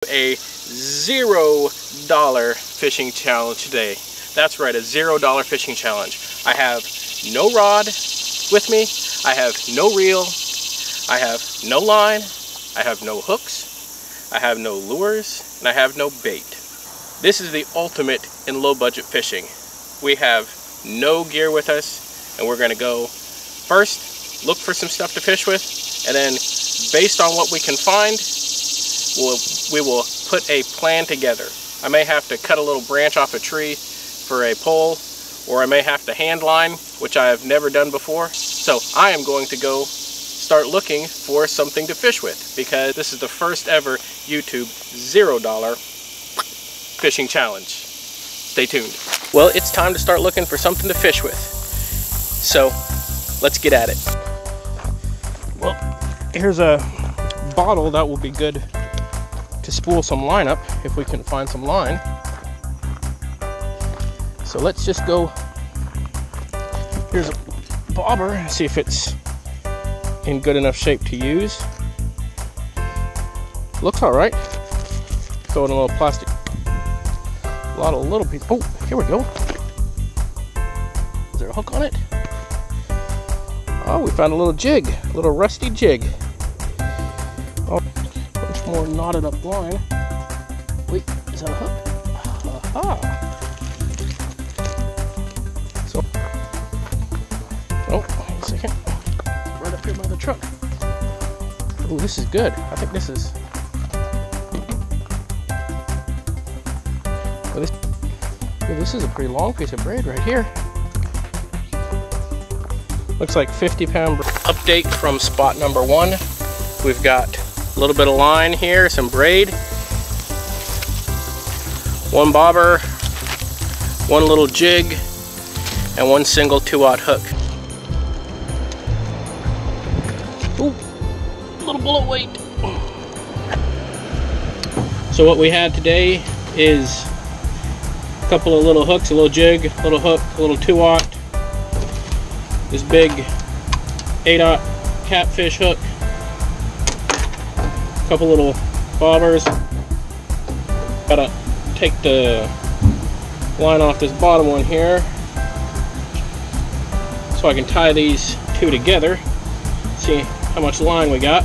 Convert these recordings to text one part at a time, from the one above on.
A $0 fishing challenge today. That's right, a $0 fishing challenge. I have no rod with me, I have no reel, I have no line, I have no hooks, I have no lures, and I have no bait. This is the ultimate in low budget fishing. We have no gear with us, and we're gonna go first, look for some stuff to fish with, and then based on what we can find, we will put a plan together. I may have to cut a little branch off a tree for a pole, or I may have to hand line, which I have never done before. So I am going to go start looking for something to fish with, because this is the first ever YouTube $0 fishing challenge. Stay tuned. Well, it's time to start looking for something to fish with. So let's get at it. Well, here's a bottle that will be good to spool some line up if we can find some line. So let's just go. Here's a bobber and see if it's in good enough shape to use. Looks all right. Throw in a little plastic. A lot of little pieces. Oh, here we go. Is there a hook on it? Oh, we found a little jig, a little rusty jig. Oh, much more knotted up line. Wait, is that a hook? Aha! So, oh, wait a second. Right up here by the truck. Oh, this is good. I think this is. Oh, this is a pretty long piece of braid right here. Looks like 50-pound update from spot number 1. We've got a little bit of line here, some braid, one bobber, one little jig, and one single 2/0 hook. Ooh, a little bullet weight. So what we had today is a couple of little hooks, a little jig, a little hook, a little 2/0, this big 8/0 catfish hook, a couple little bobbers. Gotta take the line off this bottom one here so I can tie these two together. See how much line we got.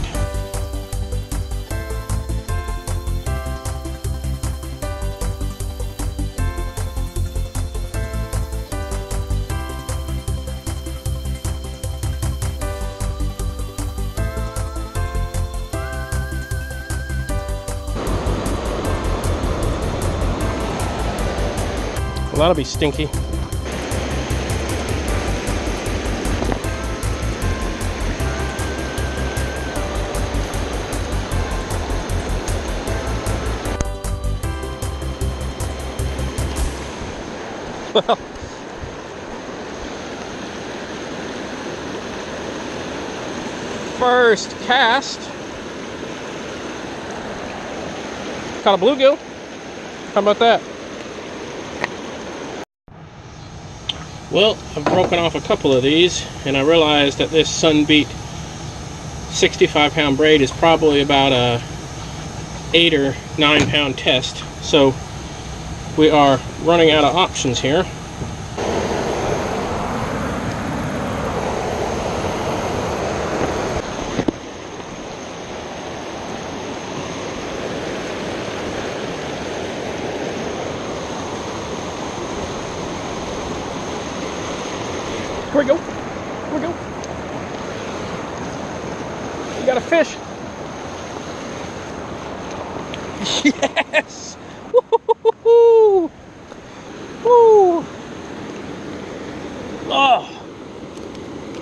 Well, that'll be stinky. Well, first cast. Caught a bluegill. How about that? Well, I've broken off a couple of these, and I realized that this Sunbeat 65-pound braid is probably about a 8 or 9-pound test. So we are running out of options here. Here we go. Here we go. You got a fish. Yes. Woo-hoo-hoo-hoo. Woo. Oh,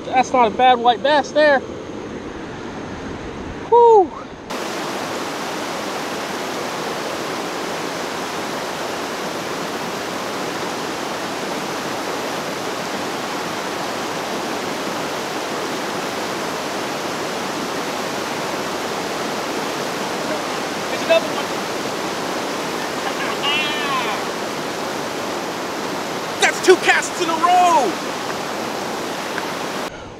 that's not a bad white bass there. Woo. Another one. That's 2 casts in a row.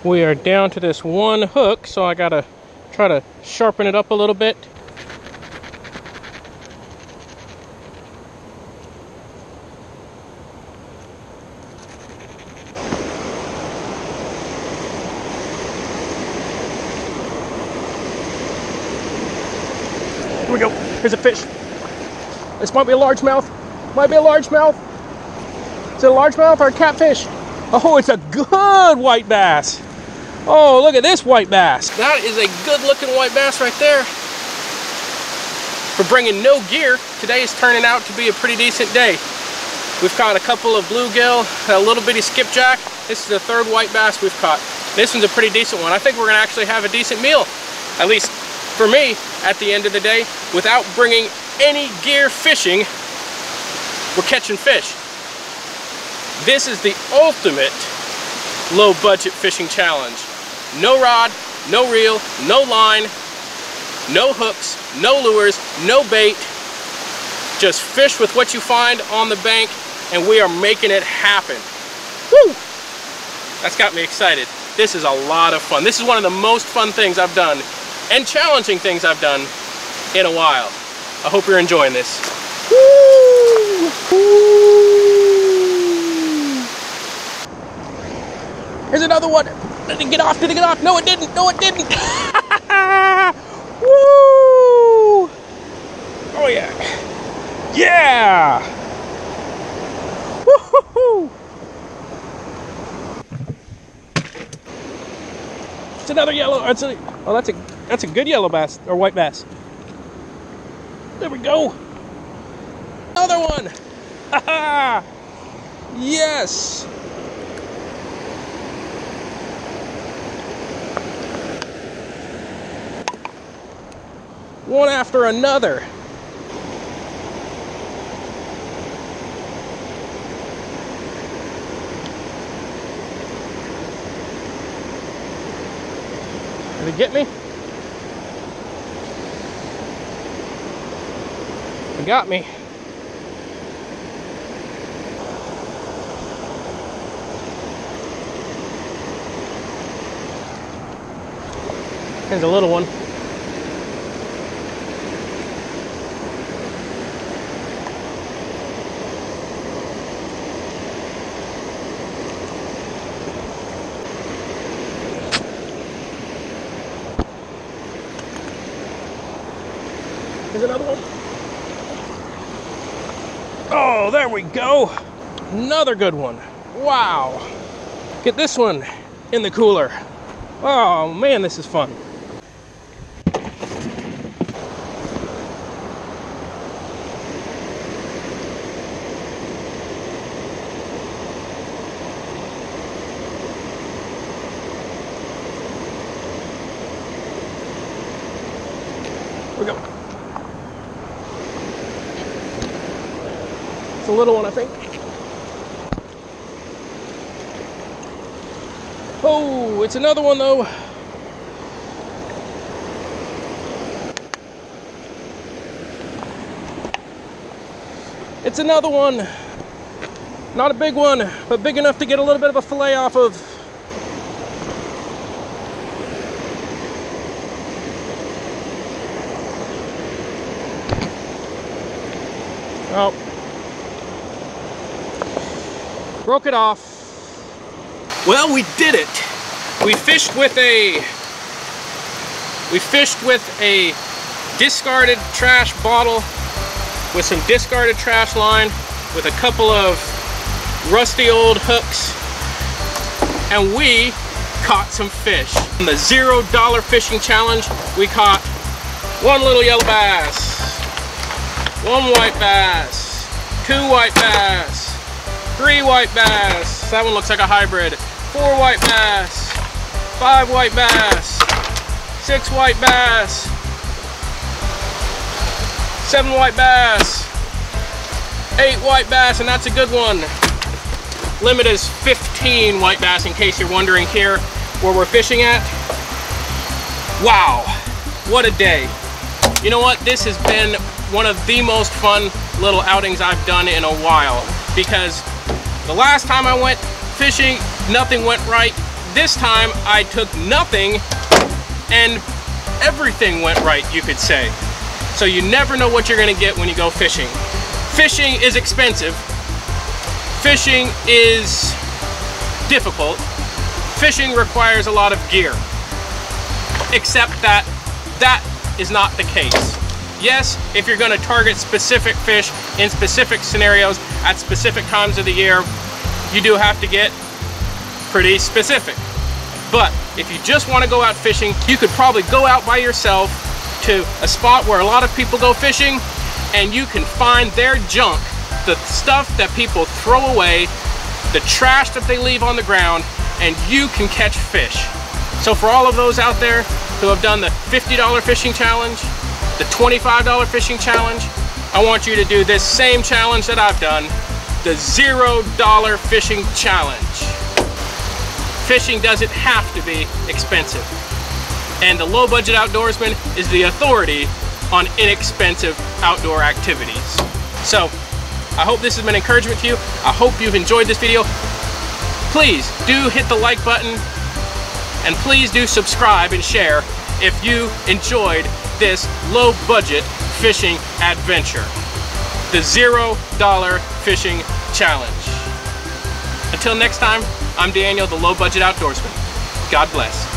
We are down to this one hook, so I gotta try to sharpen it up a little bit. Here's a fish. This might be a largemouth. Might be a largemouth. Is it a largemouth or a catfish? Oh, it's a good white bass. Oh, look at this white bass. That is a good looking white bass right there. For bringing no gear, today is turning out to be a pretty decent day. We've caught a couple of bluegill, a little bitty skipjack. This is the third white bass we've caught. This one's a pretty decent one. I think we're gonna actually have a decent meal, at least for me, at the end of the day. Without bringing any gear fishing, we're catching fish. This is the ultimate low budget fishing challenge. No rod, no reel, no line, no hooks, no lures, no bait. Just fish with what you find on the bank, and we are making it happen. Woo! That's got me excited. This is a lot of fun. This is one of the most fun things I've done, and challenging things I've done in a while. I hope you're enjoying this. Woo! Woo! Here's another one. Did it get off? Did it get off? No, it didn't. No, it didn't. Woo! Oh yeah. Yeah! Woo-hoo-hoo! It's another yellow. Oh, that's a good yellow bass or white bass. There we go. Another one. Ha ha! Yes. One after another. Did it get me? It got me. Here's a little one. Here's another one. Oh, there we go. Another good one. Wow. Get this one in the cooler. Oh man, this is fun. Here we go. It's a little one, I think. Oh, it's another one though. It's another one. Not a big one, but big enough to get a little bit of a fillet off of. Oh. Broke it off. Well, we did it. We fished with a discarded trash bottle with some discarded trash line with a couple of rusty old hooks, and we caught some fish. In the $0 fishing challenge, we caught one little yellow bass, one white bass, two white bass, three white bass, that one looks like a hybrid, four white bass, five white bass, six white bass, seven white bass, eight white bass, and that's a good one. Limit is 15 white bass, in case you're wondering here where we're fishing at. Wow, what a day. You know what, this has been one of the most fun little outings I've done in a while, because the last time I went fishing, nothing went right. This time I took nothing and everything went right, you could say. So you never know what you're gonna get when you go fishing. Fishing is expensive. Fishing is difficult. Fishing requires a lot of gear. Except that that is not the case. Yes, if you're gonna target specific fish in specific scenarios at specific times of the year, you do have to get pretty specific. But if you just wanna go out fishing, you could probably go out by yourself to a spot where a lot of people go fishing, and you can find their junk, the stuff that people throw away, the trash that they leave on the ground, and you can catch fish. So for all of those out there who have done the $50 fishing challenge, the $25 fishing challenge, I want you to do this same challenge that I've done, the $0 fishing challenge. Fishing doesn't have to be expensive. And the Low Budget Outdoorsman is the authority on inexpensive outdoor activities. So, I hope this has been encouragement to you. I hope you've enjoyed this video. Please do hit the like button, and please do subscribe and share if you enjoyed this low budget fishing adventure, the $0 fishing challenge. Until next time, I'm Daniel, the Low Budget Outdoorsman. God bless.